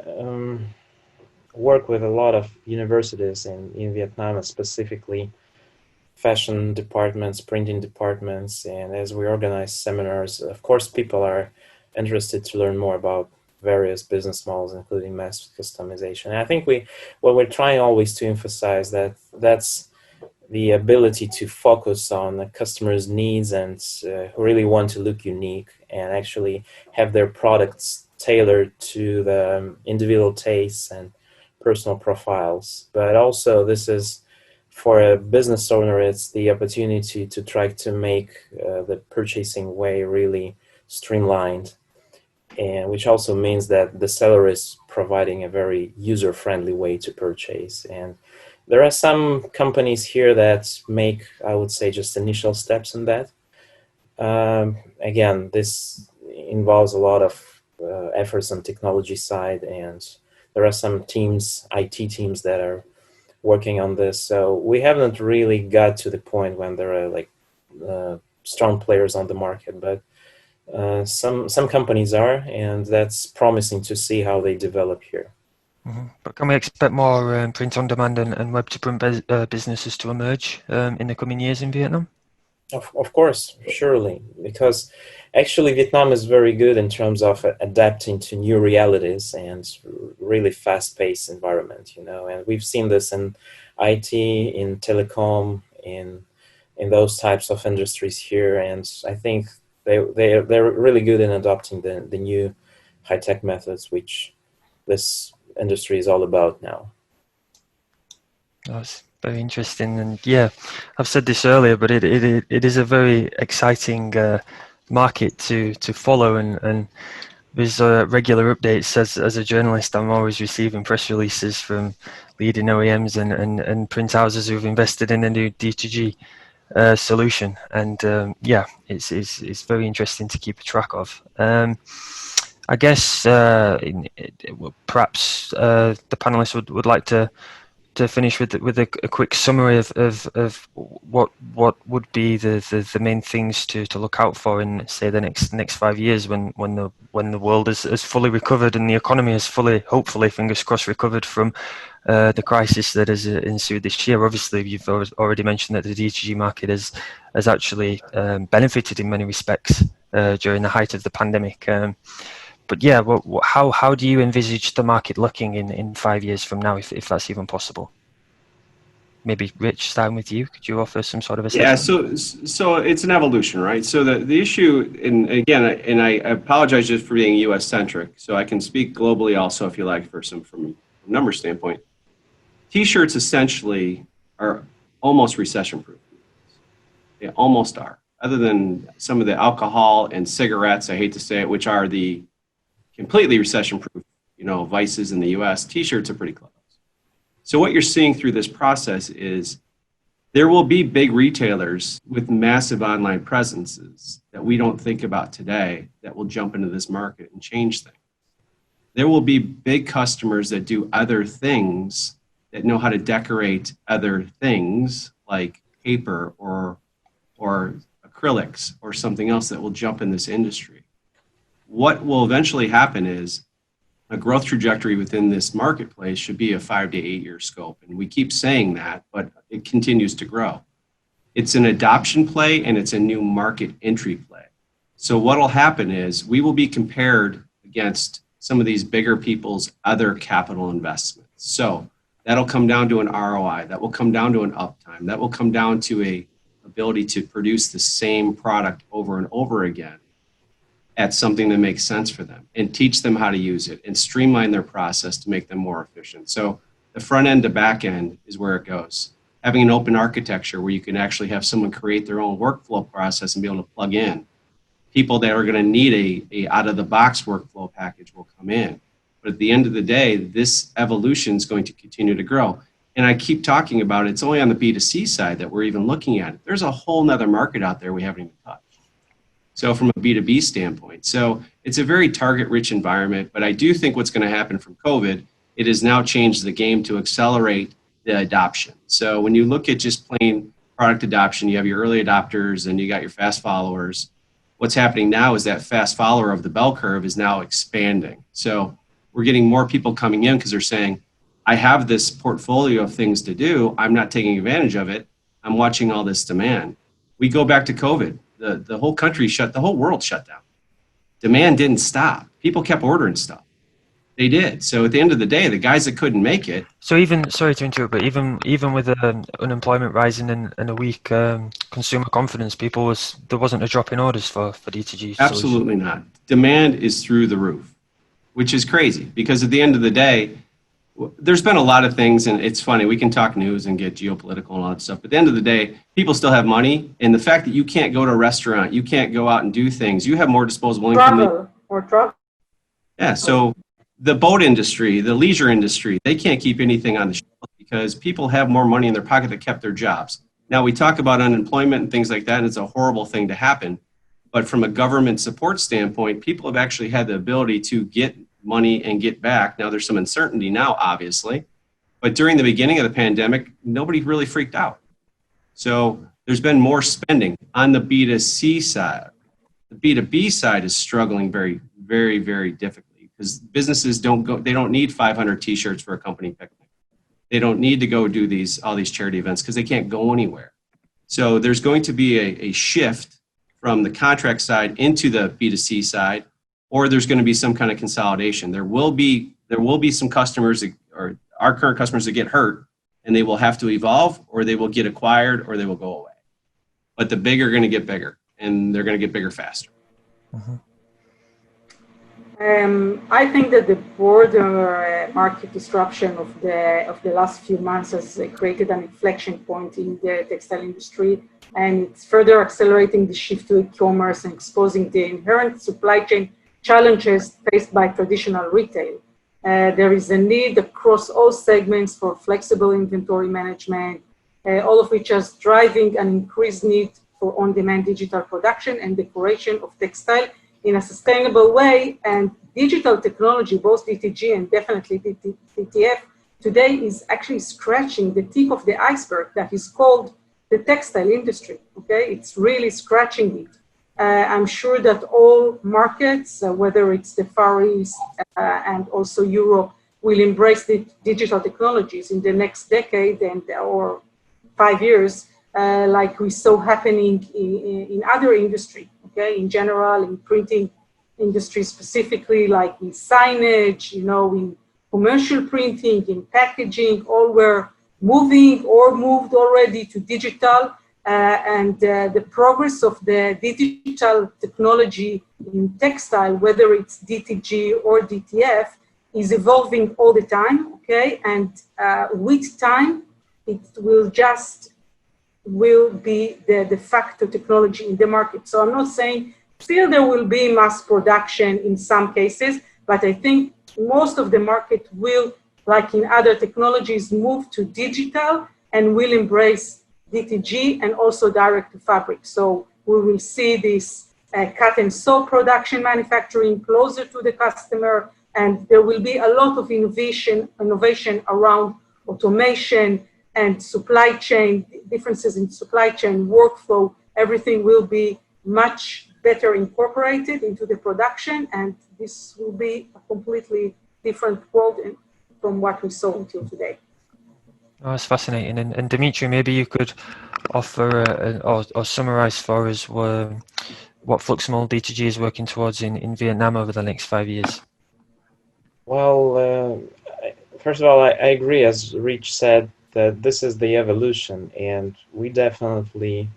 work with a lot of universities in Vietnam, specifically fashion departments, printing departments, and as we organize seminars, of course, people are interested to learn more about various business models, including mass customization. And I think what we're trying always to emphasize that's the ability to focus on the customer's needs and who really want to look unique and actually have their products tailored to the individual tastes and personal profiles. But also this is, for a business owner, it's the opportunity to try to make the purchasing way really streamlined, and which also means that the seller is providing a very user-friendly way to purchase. And there are some companies here that make, I would say, just initial steps in that. Again, this involves a lot of efforts on technology side, and there are some teams, IT teams, that are working on this. So we haven't really got to the point when there are strong players on the market, but some companies are, and that's promising to see how they develop here. Mm-hmm. But can we expect more print on demand and web to print businesses to emerge in the coming years in Vietnam? Of course, surely, because actually Vietnam is very good in terms of adapting to new realities and really fast-paced environment, you know. And we've seen this in IT, in telecom, in those types of industries here. And I think they're really good in adopting the new high-tech methods, which this industry is all about now. That's very interesting, and yeah, I've said this earlier, but it is a very exciting market to follow, and there's regular updates. As a journalist, I'm always receiving press releases from leading OEMs and print houses who've invested in a new D2G solution, and yeah, it's very interesting to keep a track of. I guess perhaps the panelists would like to finish with a quick summary of what would be the main things to look out for in, say, the next 5 years when the world is fully recovered and the economy is fully, hopefully, fingers crossed, recovered from the crisis that has ensued this year. Obviously, you've already mentioned that the D2G market has actually benefited in many respects during the height of the pandemic. But yeah, how do you envisage the market looking in 5 years from now, if that's even possible? Maybe Rich, starting with you, could you offer some sort of assessment? Yeah, so it's an evolution, right? So the issue, and again, and I apologize just for being U.S. centric, so I can speak globally also if you like from a number standpoint. T-shirts essentially are almost recession proof. They almost are, other than some of the alcohol and cigarettes, I hate to say it, which are the completely recession proof, vices in the US. T-shirts are pretty close. So what you're seeing through this process is there will be big retailers with massive online presences that we don't think about today that will jump into this market and change things. There will be big customers that do other things, that know how to decorate other things like paper or acrylics or something else that will jump in this industry. What will eventually happen is a growth trajectory within this marketplace should be a 5 to 8 year scope. And we keep saying that, but it continues to grow. It's an adoption play and it's a new market entry play. So what will happen is we will be compared against some of these bigger people's other capital investments. So that'll come down to an ROI, that will come down to an uptime, that will come down to a ability to produce the same product over and over again at something that makes sense for them, and teach them how to use it and streamline their process to make them more efficient. So the front end to back end is where it goes. Having an open architecture where you can actually have someone create their own workflow process and be able to plug in. People that are going to need a out of the box workflow package will come in. But at the end of the day, this evolution is going to continue to grow. And I keep talking about it's only on the B2C side that we're even looking at it. There's a whole nother market out there we haven't even touched. So from a B2B standpoint, so it's a very target-rich environment, but I do think what's going to happen from COVID, it has now changed the game to accelerate the adoption. So when you look at just plain product adoption, you have your early adopters and you got your fast followers. What's happening now is that fast follower of the bell curve is now expanding. So we're getting more people coming in because they're saying, I have this portfolio of things to do. I'm not taking advantage of it. I'm watching all this demand. We go back to COVID. The whole country the whole world shut down. Demand didn't stop. People kept ordering stuff. They did. So at the end of the day, the guys that couldn't make it. So even, sorry to interrupt, but even with unemployment rising and a weak consumer confidence, there wasn't a drop in orders for D2G. Absolutely not. Demand is through the roof, which is crazy because at the end of the day, there's been a lot of things, and it's funny, we can talk news and get geopolitical and all that stuff, but at the end of the day, people still have money, and the fact that you can't go to a restaurant, you can't go out and do things, you have more disposable income. Travel. Yeah, so the boat industry, the leisure industry, they can't keep anything on the shelf because people have more money in their pocket that kept their jobs. Now, we talk about unemployment and things like that, and it's a horrible thing to happen, but from a government support standpoint, people have actually had the ability to get money and get back. Now there's some uncertainty now, obviously, but during the beginning of the pandemic, nobody really freaked out. So there's been more spending on the B2C side. The B2B side is struggling very, very, very difficultly because businesses they don't need 500 t-shirts for a company picnic. They don't need to go do all these charity events because they can't go anywhere. So there's going to be a shift from the contract side into the B2C side, or there's going to be some kind of consolidation. There will be some customers or our current customers that get hurt, and they will have to evolve, or they will get acquired, or they will go away. But the big are going to get bigger, and they're going to get bigger faster. Mm-hmm. I think that the broader market disruption of the last few months has created an inflection point in the textile industry, and it's further accelerating the shift to e-commerce and exposing the inherent supply chain challenges faced by traditional retail. There is a need across all segments for flexible inventory management, all of which is driving an increased need for on-demand digital production and decoration of textile in a sustainable way. And digital technology, both DTG and definitely DTF, today is actually scratching the tip of the iceberg that is called the textile industry, okay? It's really scratching it. I'm sure that all markets, whether it's the Far East and also Europe, will embrace the digital technologies in the next decade or 5 years, like we saw happening in other industry, okay? In general, in printing industry specifically, like in signage, in commercial printing, in packaging, all were moving or moved already to digital. And the progress of the digital technology in textile, whether it's DTG or DTF, is evolving all the time, okay? And with time, it will be the de facto technology in the market. So I'm not saying still there will be mass production in some cases, but I think most of the market will, like in other technologies, move to digital and will embrace DTG and also direct to fabric. So we will see this cut and sew production manufacturing closer to the customer, and there will be a lot of innovation around automation and supply chain, differences in supply chain workflow. Everything will be much better incorporated into the production, and this will be a completely different world from what we saw until today. Oh, that's fascinating. And Dimitri, maybe you could offer or summarize for us what Fluxmold DTG is working towards in Vietnam over the next 5 years. Well, first of all, I agree, as Rich said, that this is the evolution, and we definitely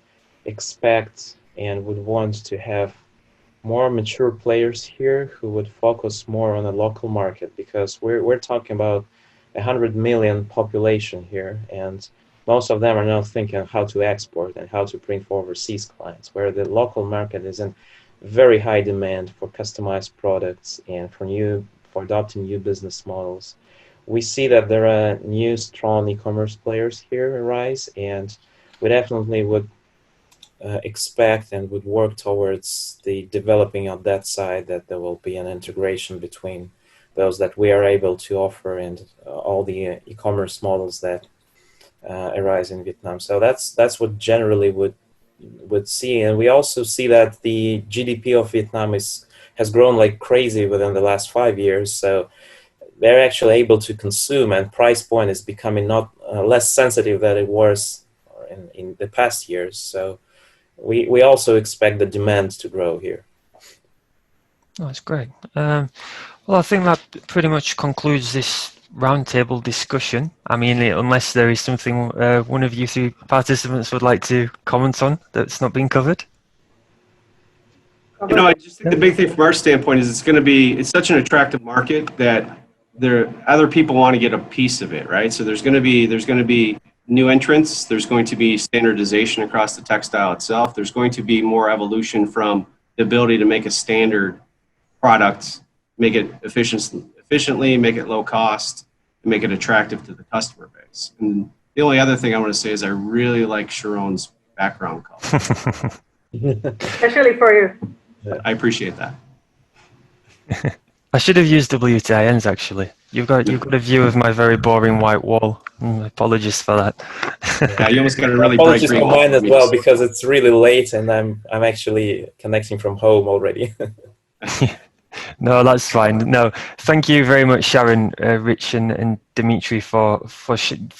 expect and would want to have more mature players here who would focus more on the local market, because we're talking about 100 million population here, and most of them are now thinking how to export and how to print for overseas clients, where the local market is in very high demand for customized products and for adopting new business models. We see that there are new strong e-commerce players here arise, and we definitely would expect and would work towards the developing of that side, that there will be an integration between those that we are able to offer and all the e-commerce models that arise in Vietnam. So that's what generally would see. And we also see that the GDP of Vietnam has grown like crazy within the last 5 years. So they're actually able to consume, and price point is becoming not less sensitive than it was in the past years. So we also expect the demand to grow here. Oh, that's great. Well, I think that pretty much concludes this roundtable discussion. I mean, unless there is something one of you three participants would like to comment on that's not been covered. I just think the big thing from our standpoint is it's such an attractive market that other people want to get a piece of it, right? So there's going to be new entrants. There's going to be standardization across the textile itself. There's going to be more evolution from the ability to make a standard product, make it efficiently, make it low cost, and make it attractive to the customer base. And the only other thing I want to say is I really like Sharon's background color. Especially for you. I appreciate that. I should have used WTINs actually. You've got a view of my very boring white wall. Apologies for that. Yeah, you almost got a really bright green wall. Apologies for mine as well, because it's really late and I'm actually connecting from home already. No, that's fine. No, thank you very much, Sharon, Rich, and Dimitri for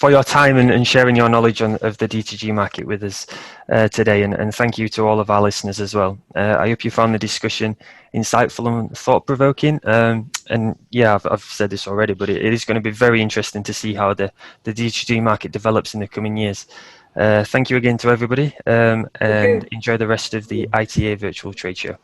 your time and sharing your knowledge of the D2G market with us today. And thank you to all of our listeners as well. I hope you found the discussion insightful and thought-provoking. And yeah, I've said this already, but it is going to be very interesting to see how the D2G market develops in the coming years. Thank you again to everybody, and enjoy the rest of the ITA virtual trade show.